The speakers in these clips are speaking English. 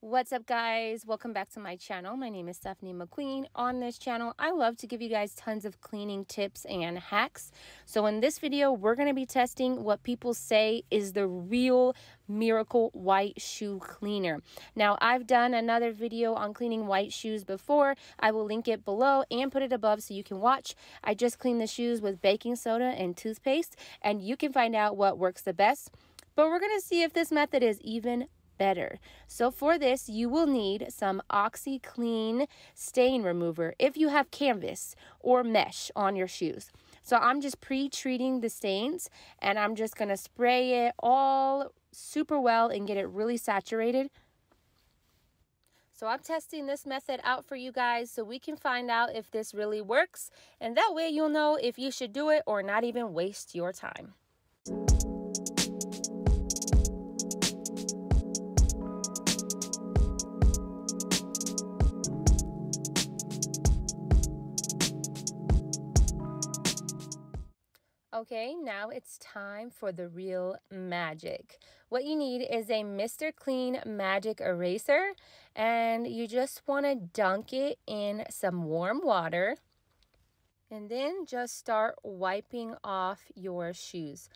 What's up, guys? Welcome back to my channel. My name is Stephanie McQueen. On this channel, I love to give you guys tons of cleaning tips and hacks. So in this video, we're going to be testing what people say is the real miracle white shoe cleaner. Now, I've done another video on cleaning white shoes before. I will link it below and put it above so you can watch. I just cleaned the shoes with baking soda and toothpaste, and you can find out what works the best. But we're going to see if this method is even better. So for this, you will need some OxiClean stain remover if you have canvas or mesh on your shoes. So I'm just pre-treating the stains, and I'm just going to spray it all super well and get it really saturated. So I'm testing this method out for you guys so we can find out if this really works, and that way you'll know if you should do it or not even waste your time. Okay, now it's time for the real magic. What you need is a Mr. Clean Magic Eraser, and you just want to dunk it in some warm water, and then just start wiping off your shoes.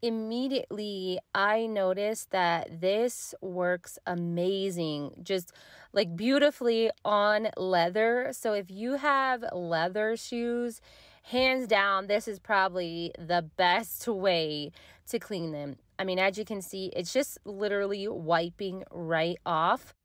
Immediately, I noticed that this works amazing, just like beautifully on leather. So if you have leather shoes, hands down, this is probably the best way to clean them. I mean, as you can see, it's just literally wiping right off.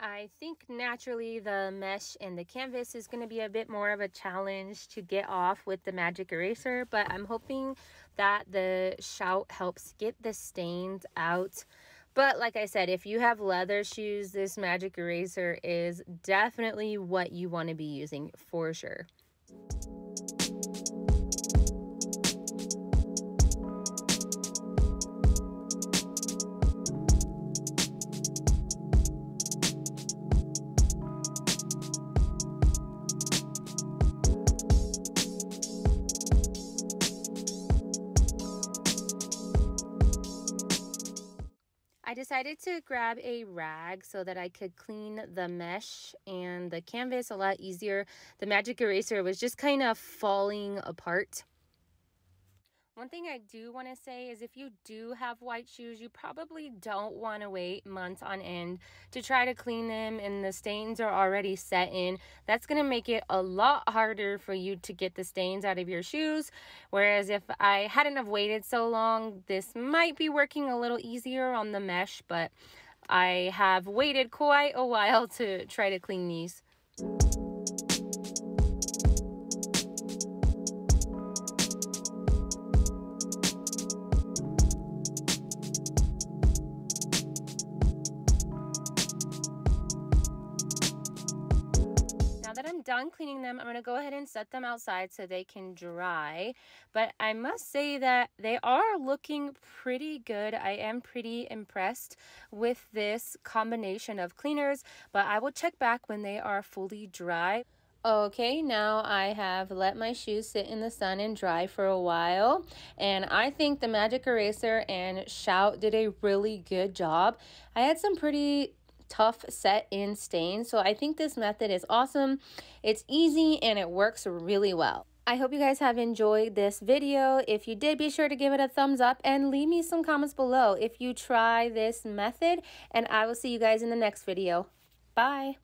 I think naturally the mesh and the canvas is going to be a bit more of a challenge to get off with the magic eraser, but I'm hoping that the Shout helps get the stains out. But like I said, if you have leather shoes, this magic eraser is definitely what you want to be using for sure. I decided to grab a rag so that I could clean the mesh and the canvas a lot easier. The magic eraser was just kind of falling apart. One thing I do want to say is if you do have white shoes, you probably don't want to wait months on end to try to clean them and the stains are already set in. That's going to make it a lot harder for you to get the stains out of your shoes. Whereas if I hadn't have waited so long, this might be working a little easier on the mesh, but I have waited quite a while to try to clean these. Now that I'm done cleaning them, I'm going to go ahead and set them outside so they can dry. But I must say that they are looking pretty good. I am pretty impressed with this combination of cleaners, but I will check back when they are fully dry. Okay, now I have let my shoes sit in the sun and dry for a while, and I think the magic eraser and Shout did a really good job. I had some pretty tough set in stains, so I think this method is awesome. It's easy and it works really well. I hope you guys have enjoyed this video. If you did, be sure to give it a thumbs up and leave me some comments below if you try this method, and I will see you guys in the next video. Bye.